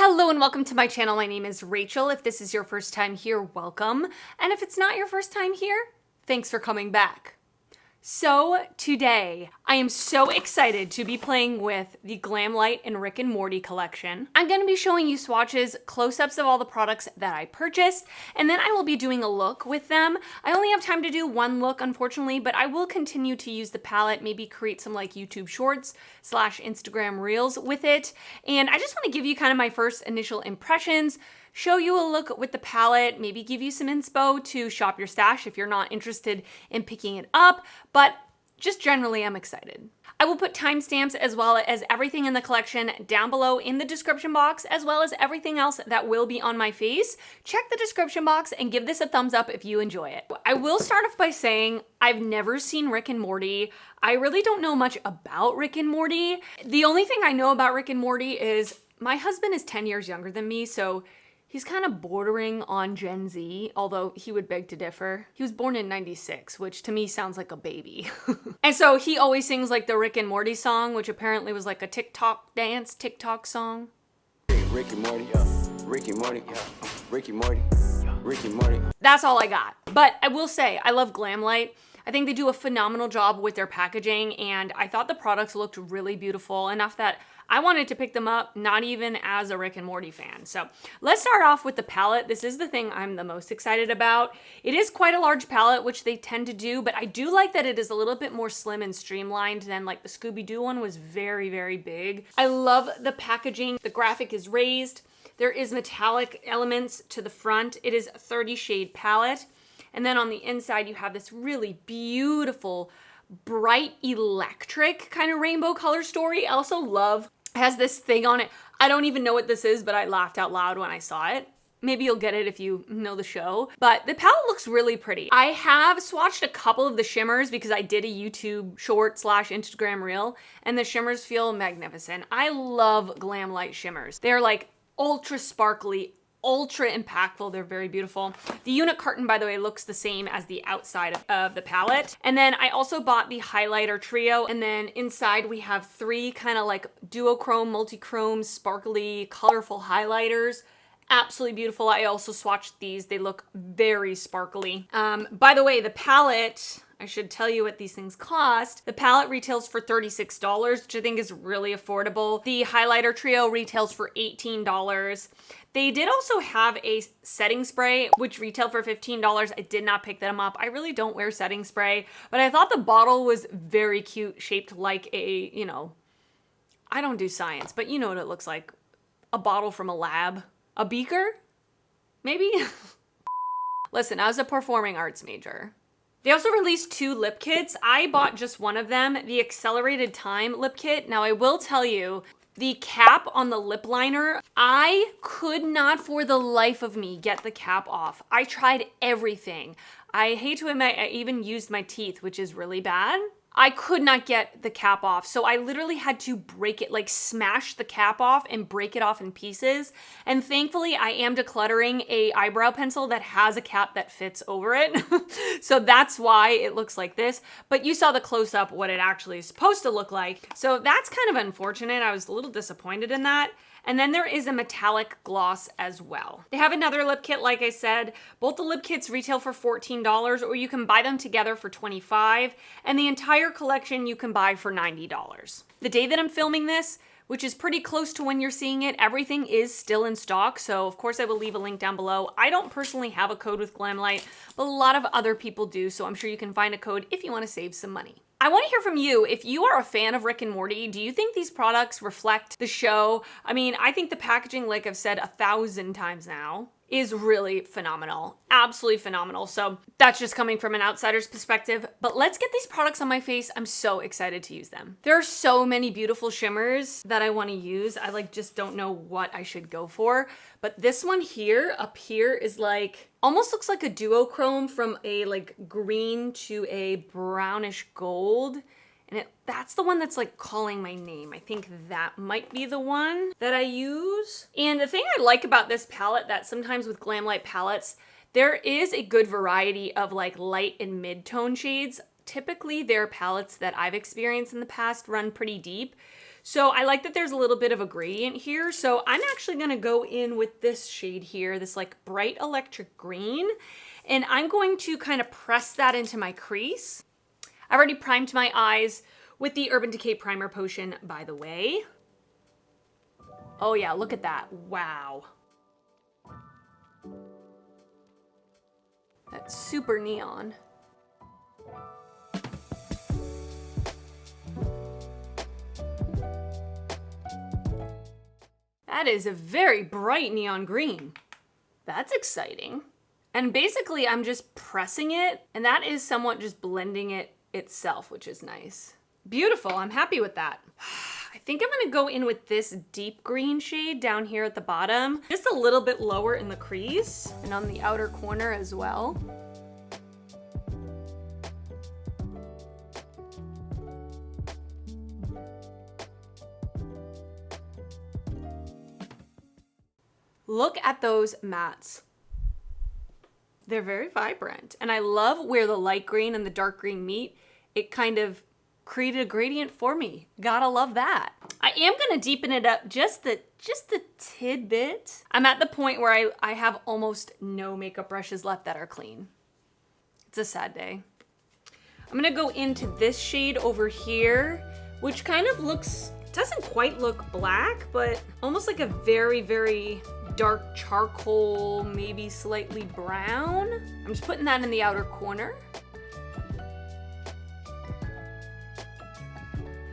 Hello and welcome to my channel. My name is Rachel. If this is your first time here, welcome. And if it's not your first time here, thanks for coming back. So today, I am so excited to be playing with the Glamlite and Rick and Morty collection. I'm going to be showing you swatches, close-ups of all the products that I purchased, and then I will be doing a look with them. I only have time to do one look, unfortunately, but I will continue to use the palette, maybe create some like YouTube shorts / Instagram reels with it. And I just want to give you kind of my first initial impressions, show you a look with the palette, maybe give you some inspo to shop your stash if you're not interested in picking it up, but just generally I'm excited. I will put timestamps as well as everything in the collection down below in the description box, as well as everything else that will be on my face. Check the description box and give this a thumbs up if you enjoy it. I will start off by saying I've never seen Rick and Morty. I really don't know much about Rick and Morty. The only thing I know about Rick and Morty is my husband is 10 years younger than me, so he's kind of bordering on Gen Z, although he would beg to differ. He was born in 96, which to me sounds like a baby. And so he always sings like the Rick and Morty song, which apparently was like a TikTok song. Rick and Morty, Rick and Morty, Rick and Morty, Rick and Morty. That's all I got. But I will say, I love Glamlite. I think they do a phenomenal job with their packaging, and I thought the products looked really beautiful, enough that I wanted to pick them up, not even as a Rick and Morty fan. So let's start off with the palette. This is the thing I'm the most excited about. It is quite a large palette, which they tend to do, but I do like that it is a little bit more slim and streamlined than like the Scooby-Doo one was very, very big. I love the packaging. The graphic is raised. There is metallic elements to the front. It is a 30 shade palette. And then on the inside, you have this really beautiful, bright electric kind of rainbow color story. I also love, it has this thing on it. I don't even know what this is, but I laughed out loud when I saw it. Maybe you'll get it if you know the show. But the palette looks really pretty. I have swatched a couple of the shimmers because I did a YouTube short / Instagram reel, and the shimmers feel magnificent. I love Glamlite shimmers. They're like ultra sparkly, ultra impactful. They're very beautiful. The unit carton, by the way, looks the same as the outside of the palette. And then I also bought the highlighter trio. And then inside we have 3 kind of like duochrome, multi-chrome, sparkly, colorful highlighters. Absolutely beautiful. I also swatched these. They look very sparkly. By the way, the palette, I should tell you what these things cost. The palette retails for $36, which I think is really affordable. The highlighter trio retails for $18. They did also have a setting spray, which retailed for $15. I did not pick them up. I really don't wear setting spray, but I thought the bottle was very cute, shaped like a, I don't do science, but you know what it looks like. A bottle from a lab. A beaker? Maybe? Listen, I was a performing arts major. They also released 2 lip kits. I bought just one of them, the Accelerated Time lip kit. Now I will tell you, the cap on the lip liner, I could not for the life of me get the cap off. I tried everything. I hate to admit, I even used my teeth, which is really bad. I could not get the cap off, so I literally had to break it, like smash the cap off and break it off in pieces. And thankfully, I am decluttering a eyebrow pencil that has a cap that fits over it. So that's why it looks like this. But you saw the close-up, what it actually is supposed to look like. So that's kind of unfortunate. I was a little disappointed in that. And then there is a metallic gloss as well. They have another lip kit, like I said. Both the lip kits retail for $14, or you can buy them together for $25. And the entire collection you can buy for $90. The day that I'm filming this, which is pretty close to when you're seeing it, everything is still in stock. So of course I will leave a link down below. I don't personally have a code with Glamlite, but a lot of other people do. So I'm sure you can find a code if you want to save some money. I want to hear from you. If you are a fan of Rick and Morty, do you think these products reflect the show? I mean, I think the packaging, like I've said 1,000 times now, is really phenomenal. Absolutely phenomenal. So that's just coming from an outsider's perspective. But let's get these products on my face. I'm so excited to use them. There are so many beautiful shimmers that I want to use. I just don't know what I should go for. But this one here, up here, is like, almost looks like a duochrome from a like green to a brownish gold. And that's the one that's like calling my name. I think that might be the one that I use. And the thing I like about this palette, that sometimes with Glamlite palettes, there is a good variety of like light and mid-tone shades. Typically their palettes that I've experienced in the past run pretty deep. So I like that there's a little bit of a gradient here. So I'm actually gonna go in with this shade here, this like bright electric green, and I'm going to kind of press that into my crease. I've already primed my eyes with the Urban Decay Primer Potion, by the way. Oh yeah, look at that, wow. That's super neon. That is a very bright neon green. That's exciting. And basically I'm just pressing it, and that is somewhat just blending it itself, which is nice. Beautiful, I'm happy with that. I think I'm gonna go in with this deep green shade down here at the bottom, just a little bit lower in the crease and on the outer corner as well. Look at those mattes. They're very vibrant. And I love where the light green and the dark green meet. It kind of created a gradient for me. Gotta love that. I am gonna deepen it up just a tidbit. I'm at the point where I have almost no makeup brushes left that are clean. It's a sad day. I'm gonna go into this shade over here, which kind of looks, doesn't quite look black, but almost like a very, very dark charcoal, maybe slightly brown. I'm just putting that in the outer corner.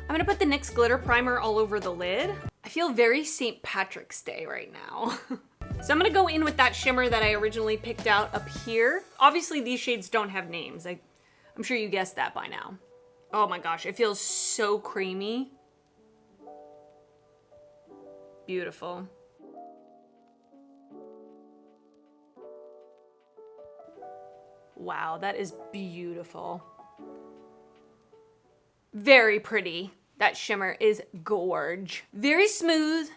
I'm gonna put the NYX glitter primer all over the lid. I feel very St. Patrick's Day right now. So I'm gonna go in with that shimmer that I originally picked out up here. Obviously these shades don't have names. I'm sure you guessed that by now. Oh my gosh, it feels so creamy. Beautiful. Wow, that is beautiful. Very pretty. That shimmer is gorge. Very smooth,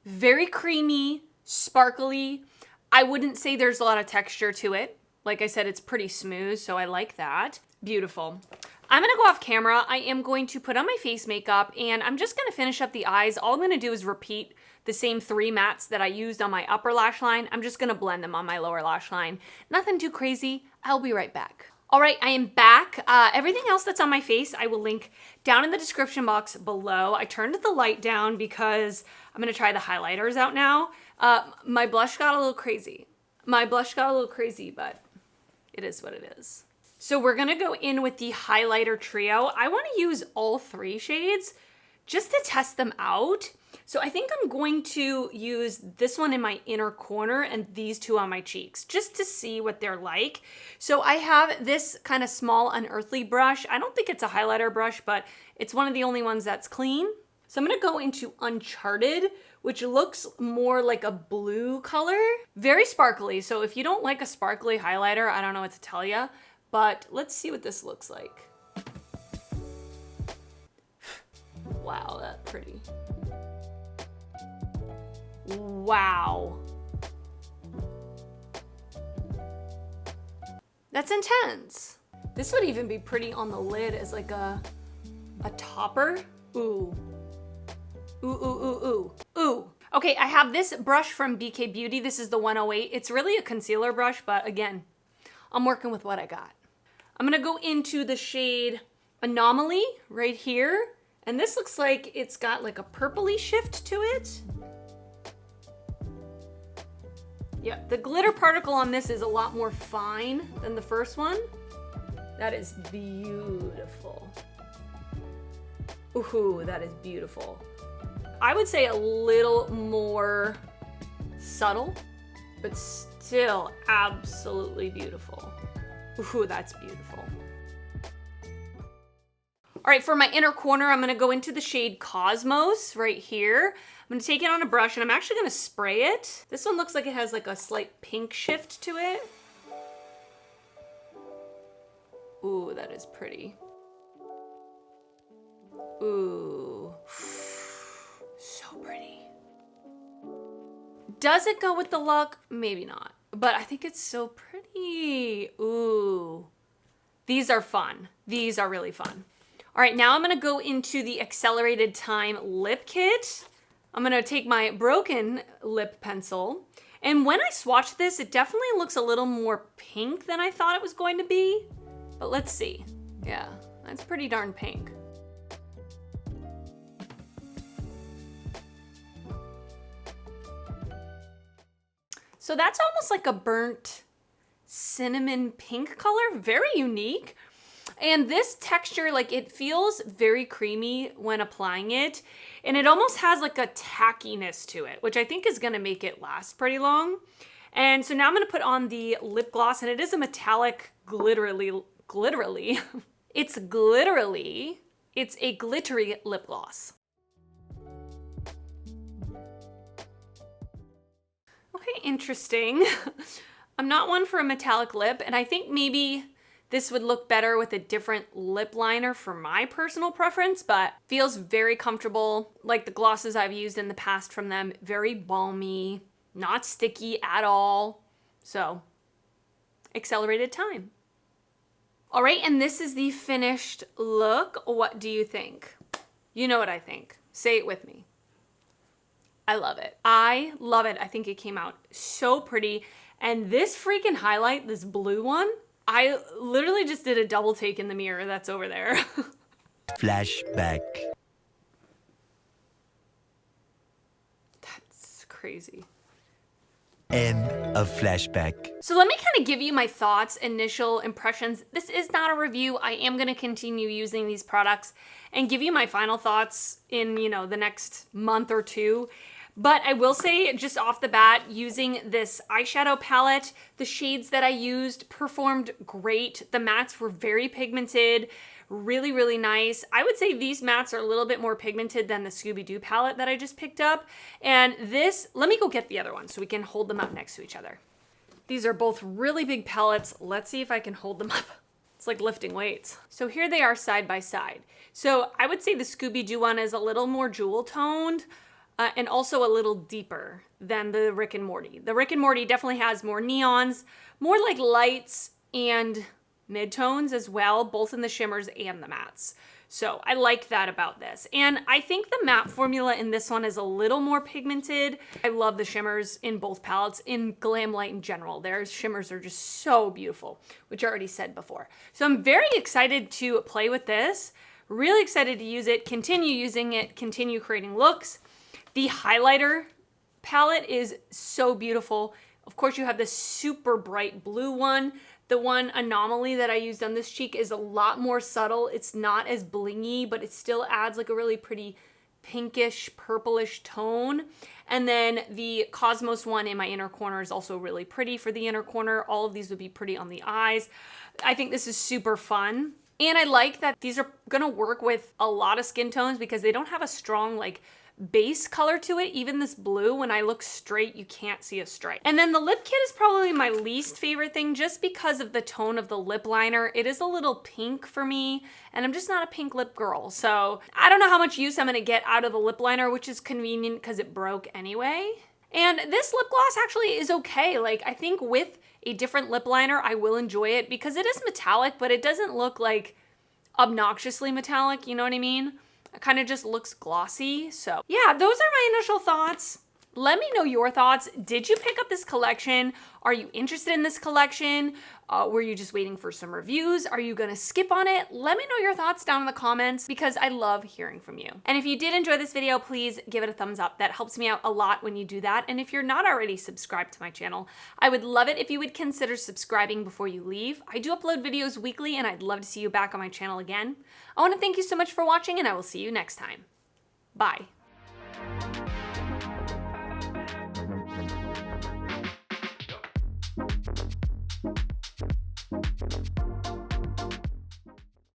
very creamy, sparkly. I wouldn't say there's a lot of texture to it. Like I said, it's pretty smooth, so I like that. Beautiful. I'm gonna go off camera. I am going to put on my face makeup, and I'm just gonna finish up the eyes. All I'm gonna do is repeat the same 3 mattes that I used on my upper lash line. I'm just gonna blend them on my lower lash line. Nothing too crazy. I'll be right back. All right, I am back. Everything else that's on my face, I will link down in the description box below. I turned the light down because I'm gonna try the highlighters out now. My blush got a little crazy. But it is what it is. So we're gonna go in with the highlighter trio. I wanna use all 3 shades just to test them out. So I think I'm going to use this one in my inner corner and these 2 on my cheeks, just to see what they're like. So I have this kind of small unearthly brush. I don't think it's a highlighter brush, but it's one of the only ones that's clean. So I'm gonna go into Uncharted, which looks more like a blue color. Very sparkly, so if you don't like a sparkly highlighter, I don't know what to tell you, but let's see what this looks like. Wow, that's pretty. Wow. That's intense. This would even be pretty on the lid as like a topper. Ooh. Ooh, ooh, ooh, ooh. Ooh. Okay, I have this brush from BK Beauty. This is the 108. It's really a concealer brush, but again, I'm working with what I got. I'm gonna go into the shade Anomaly right here. And this looks like it's got like a purpley shift to it. Yeah, the glitter particle on this is a lot more fine than the first one. That is beautiful. Ooh, that is beautiful. I would say a little more subtle, but still absolutely beautiful. Ooh, that's beautiful. All right, for my inner corner, I'm gonna go into the shade Cosmos right here. I'm gonna take it on a brush and I'm actually gonna spray it. This one looks like it has like a slight pink shift to it. Ooh, that is pretty. Ooh, so pretty. Does it go with the look? Maybe not, but I think it's so pretty. Ooh, these are fun. These are really fun. All right, now I'm gonna go into the accelerated time lip kit. I'm gonna take my broken lip pencil. And when I swatch this, it definitely looks a little more pink than I thought it was going to be. But let's see. Yeah, that's pretty darn pink. So that's almost like a burnt cinnamon pink color, very unique. And this texture, like it feels very creamy when applying it. And it almost has like a tackiness to it, which I think is gonna make it last pretty long. And so now I'm gonna put on the lip gloss, and it is a metallic glitterly, it's a glittery lip gloss. Okay, interesting. I'm not one for a metallic lip, and I think maybe this would look better with a different lip liner for my personal preference, but feels very comfortable. Like the glosses I've used in the past from them, very balmy, not sticky at all. So, accelerated time. All right, and this is the finished look. What do you think? You know what I think. Say it with me. I love it. I love it. I think it came out so pretty. And this freaking highlight, this blue one, I literally just did a double take in the mirror that's over there. Flashback. That's crazy. End of flashback. So let me kind of give you my thoughts, initial impressions. This is not a review. I am going to continue using these products and give you my final thoughts in, the next month or two. But I will say, just off the bat, using this eyeshadow palette, the shades that I used performed great. The mattes were very pigmented, really, really nice. I would say these mattes are a little bit more pigmented than the Scooby-Doo palette that I just picked up. And this, let me go get the other one so we can hold them up next to each other. These are both really big palettes. Let's see if I can hold them up. It's like lifting weights. So here they are side by side. So I would say the Scooby-Doo one is a little more jewel toned. And also a little deeper than the Rick and Morty. The Rick and Morty definitely has more neons, more like lights and midtones as well, both in the shimmers and the mattes. So I like that about this. And I think the matte formula in this one is a little more pigmented. I love the shimmers in both palettes, in Glamlite in general. Their shimmers are just so beautiful, which I already said before. So I'm very excited to play with this, really excited to use it, continue using it, continue creating looks. The highlighter palette is so beautiful. Of course, you have this super bright blue one. The one Anomaly that I used on this cheek is a lot more subtle. It's not as blingy, but it still adds like a really pretty pinkish, purplish tone. And then the Cosmos one in my inner corner is also really pretty for the inner corner. All of these would be pretty on the eyes. I think this is super fun. And I like that these are gonna work with a lot of skin tones because they don't have a strong like base color to it. Even this blue, when I look straight, you can't see a stripe. And then the lip kit is probably my least favorite thing just because of the tone of the lip liner. It is a little pink for me, and I'm just not a pink lip girl. So I don't know how much use I'm gonna get out of the lip liner, which is convenient because it broke anyway. And this lip gloss actually is okay. Like, I think with a different lip liner, I will enjoy it because it is metallic, but it doesn't look like obnoxiously metallic, you know what I mean? It kind of just looks glossy. So yeah, those are my initial thoughts. Let me know your thoughts. Did you pick up this collection? Are you interested in this collection? Were you just waiting for some reviews? Are you gonna skip on it? Let me know your thoughts down in the comments because I love hearing from you. And if you did enjoy this video, please give it a thumbs up. That helps me out a lot when you do that. And if you're not already subscribed to my channel, I would love it if you would consider subscribing before you leave. I do upload videos weekly and I'd love to see you back on my channel again. I wanna thank you so much for watching and I will see you next time. Bye.